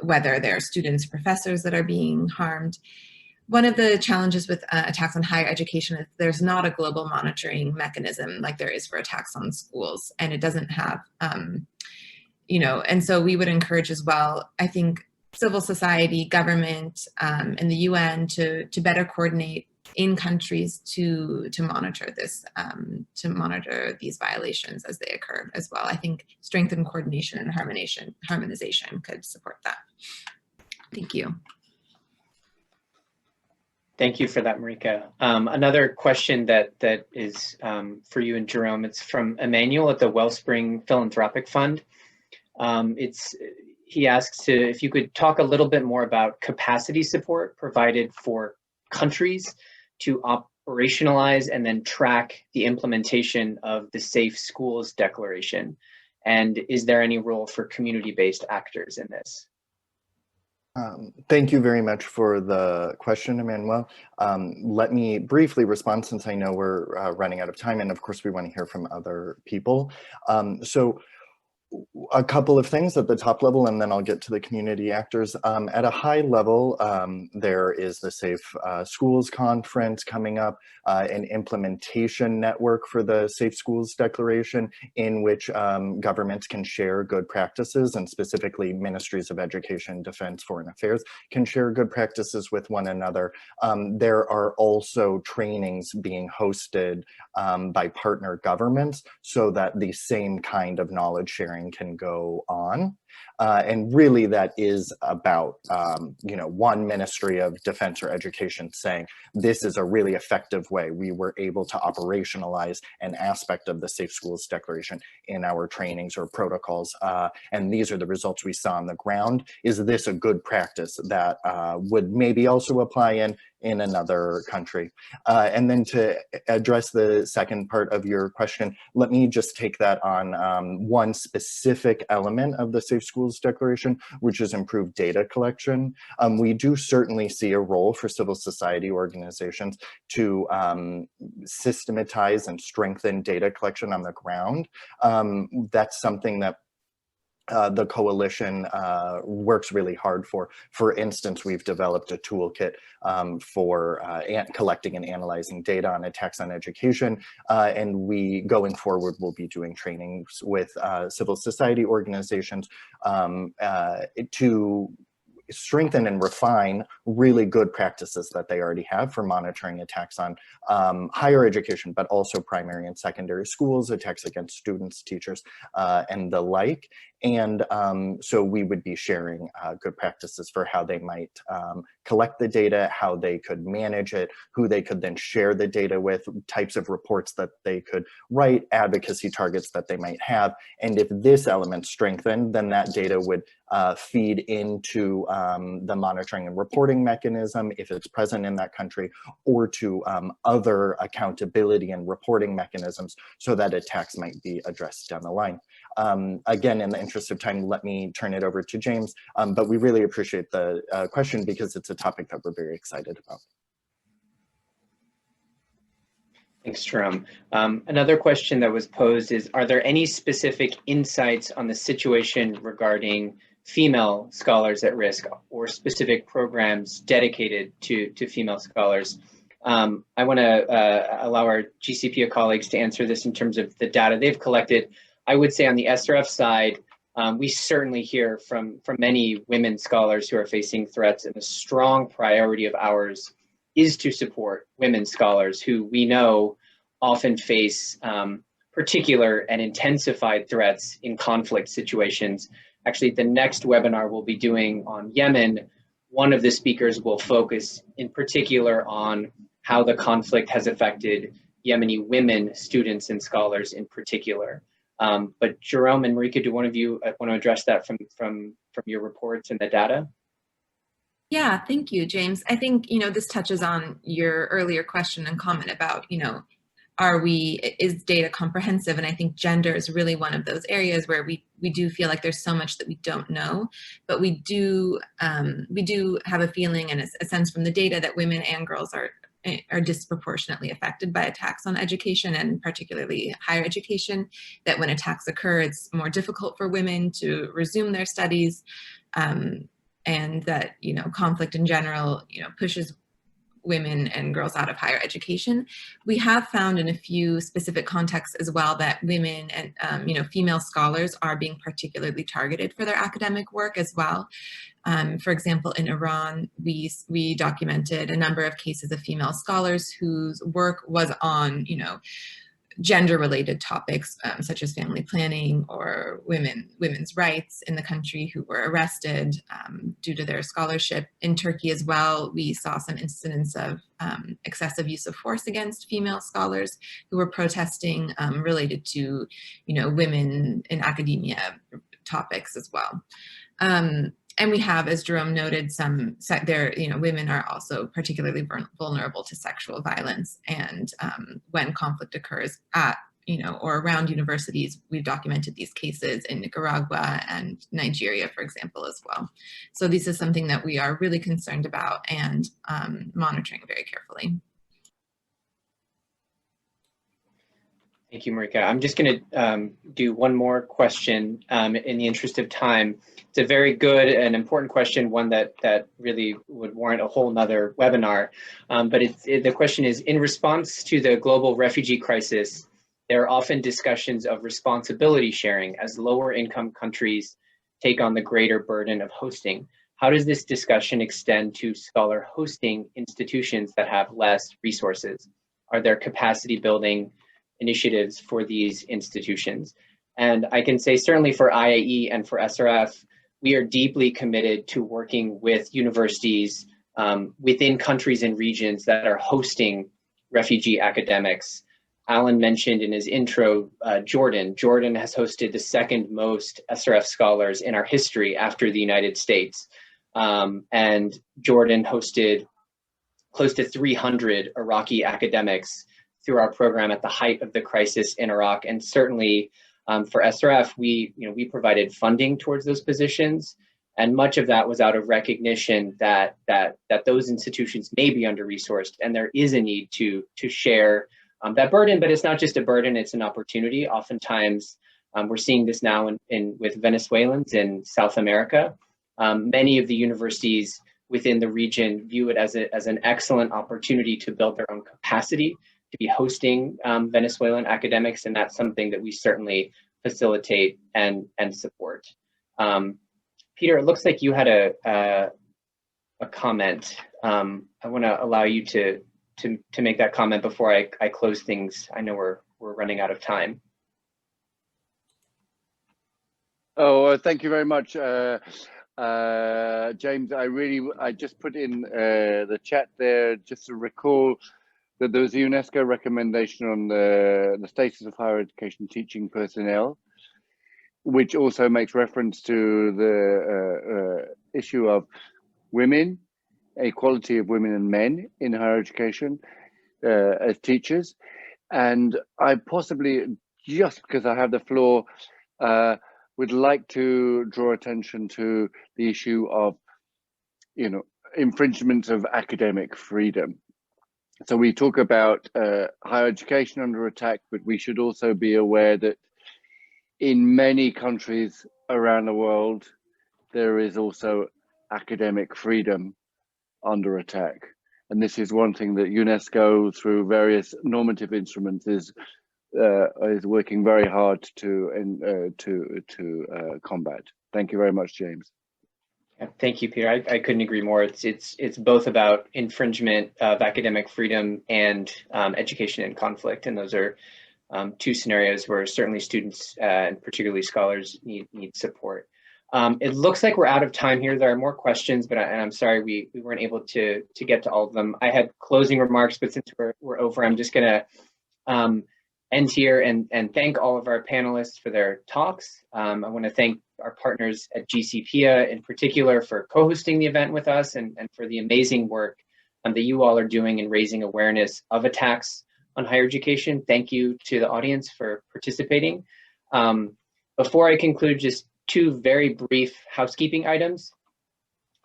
whether there are students, professors that are being harmed. One of the challenges with attacks on higher education is there's not a global monitoring mechanism like there is for attacks on schools, and it doesn't have, and so we would encourage as well, I think, civil society, government, and the UN to better coordinate in countries to monitor this, to monitor these violations as they occur as well. I think strengthened coordination and harmonization could support that. Thank you. Thank you for that, Marika. Another question that is for you and Jerome, it's from Emmanuel at the Wellspring Philanthropic Fund. He asks if you could talk a little bit more about capacity support provided for countries to operationalize and then track the implementation of the Safe Schools Declaration. And is there any role for community-based actors in this? Thank you very much for the question, Emmanuel. Let me briefly respond, since I know we're running out of time, and of course we want to hear from other people. So a couple of things at the top level, and then I'll get to the community actors. At a high level, there is the Safe Schools Conference coming up, an implementation network for the Safe Schools Declaration, in which governments can share good practices, and specifically ministries of education, defense, foreign affairs can share good practices with one another. There are also trainings being hosted by partner governments so that the same kind of knowledge sharing can go on. And really that is about, one Ministry of Defense or Education saying, this is a really effective way we were able to operationalize an aspect of the Safe Schools Declaration in our trainings or protocols. And these are the results we saw on the ground. Is this a good practice that would maybe also apply in another country? And then to address the second part of your question, let me just take that on one specific element of the Safe Schools Declaration, which is improved data collection. We do certainly see a role for civil society organizations to systematize and strengthen data collection on the ground. That's something that the coalition works really hard for. For instance, we've developed a toolkit for collecting and analyzing data on attacks on education, and we, going forward, will be doing trainings with civil society organizations to strengthen and refine really good practices that they already have for monitoring attacks on higher education, but also primary and secondary schools, attacks against students, teachers, and the like. And so we would be sharing good practices for how they might collect the data, how they could manage it, who they could then share the data with, types of reports that they could write, advocacy targets that they might have. And if this element strengthened, then that data would feed into the monitoring and reporting mechanism, if it's present in that country, or to other accountability and reporting mechanisms so that attacks might be addressed down the line. Again, in the interest of time, let me turn it over to James, but we really appreciate the question because it's a topic that we're very excited about. Thanks, Jerome. Another question that was posed is, are there any specific insights on the situation regarding female scholars at risk or specific programs dedicated to female scholars? I want to allow our GCPEA colleagues to answer this in terms of the data they've collected. I would say on the Iesrf side, we certainly hear from many women scholars who are facing threats, and a strong priority of ours is to support women scholars who we know often face particular and intensified threats in conflict situations. Actually, the next webinar we'll be doing on Yemen, one of the speakers will focus in particular on how the conflict has affected Yemeni women students and scholars in particular. But Jerome and Marika, do one of you want to address that from your reports and the data? Yeah, thank you, James. I think, this touches on your earlier question and comment about, is data comprehensive? And I think gender is really one of those areas where we do feel like there's so much that we don't know, but we do have a feeling and a sense from the data that women and girls are disproportionately affected by attacks on education, and particularly higher education, that when attacks occur, it's more difficult for women to resume their studies, and that, conflict in general, pushes women and girls out of higher education. We have found in a few specific contexts as well that women and female scholars are being particularly targeted for their academic work as well. For example, in Iran, we documented a number of cases of female scholars whose work was on, gender-related topics such as family planning or women's rights in the country, who were arrested due to their scholarship. In Turkey as well, we saw some incidents of excessive use of force against female scholars who were protesting related to, women in academia topics as well. And we have, as Jerome noted, women are also particularly vulnerable to sexual violence. And when conflict occurs at, or around universities, we've documented these cases in Nicaragua and Nigeria, for example, as well. So this is something that we are really concerned about and monitoring very carefully. Thank you, Marika. I'm just going to do one more question in the interest of time. It's a very good and important question, one that really would warrant a whole nother webinar. But the question is, in response to the global refugee crisis, there are often discussions of responsibility sharing as lower income countries take on the greater burden of hosting. How does this discussion extend to scholar hosting institutions that have less resources? Are there capacity building initiatives for these institutions? And I can say certainly for IIE and for Iesrf, we are deeply committed to working with universities within countries and regions that are hosting refugee academics. Alan mentioned in his intro, Jordan. Jordan has hosted the second most Iesrf scholars in our history after the United States. And Jordan hosted close to 300 Iraqi academics through our program at the height of the crisis in Iraq. And certainly for Iesrf, we provided funding towards those positions. And much of that was out of recognition that those institutions may be under-resourced, and there is a need to share that burden. But it's not just a burden, it's an opportunity. Oftentimes, we're seeing this now with Venezuelans in South America. Many of the universities within the region view it as an excellent opportunity to build their own capacity to be hosting Venezuelan academics, and that's something that we certainly facilitate and support. Peter, it looks like you had comment. I want to allow you to make that comment before I close things. I know we're running out of time. Oh, thank you very much, James. I just put in the chat there just to recall that there was a UNESCO recommendation on the status of higher education teaching personnel, which also makes reference to the issue of women, equality of women and men in higher education as teachers. And I possibly, just because I have the floor, would like to draw attention to the issue of, infringement of academic freedom. So we talk about higher education under attack, but we should also be aware that in many countries around the world, there is also academic freedom under attack. And this is one thing that UNESCO, through various normative instruments, is working very hard to combat. Thank you very much, James. Thank you, Peter. I couldn't agree more. It's both about infringement of academic freedom and education in conflict, and those are two scenarios where certainly students and particularly scholars need support. It looks like we're out of time here. There are more questions, but I'm sorry we weren't able to get to all of them. I had closing remarks, but since we're over, I'm just gonna end here and thank all of our panelists for their talks. I want to thank our partners at GCPEA in particular for co-hosting the event with us and for the amazing work that you all are doing in raising awareness of attacks on higher education. Thank you to the audience for participating. Before I conclude, just two very brief housekeeping items.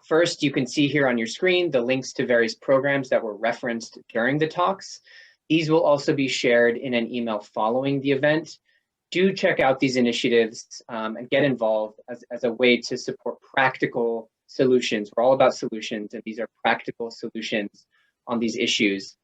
First, you can see here on your screen the links to various programs that were referenced during the talks. These will also be shared in an email following the event. Do check out these initiatives and get involved as a way to support practical solutions. We're all about solutions, and these are practical solutions on these issues.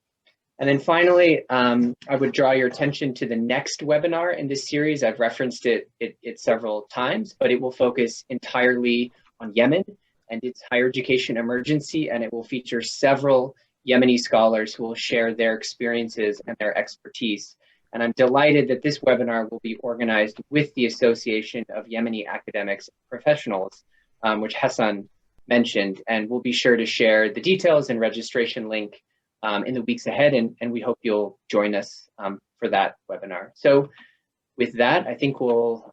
And then finally, I would draw your attention to the next webinar in this series. I've referenced it several times, but it will focus entirely on Yemen and its higher education emergency, and it will feature several Yemeni scholars who will share their experiences and their expertise. And I'm delighted that this webinar will be organized with the Association of Yemeni Academics and Professionals, which Hassan mentioned, and we'll be sure to share the details and registration link in the weeks ahead, and we hope you'll join us for that webinar. So with that, I think we'll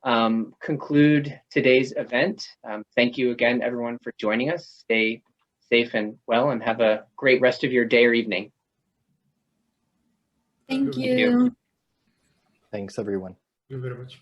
conclude today's event. Thank you again, everyone, for joining us. Stay safe and well, and have a great rest of your day or evening. Thank Thank you. you. Thanks, everyone. Thank you very much.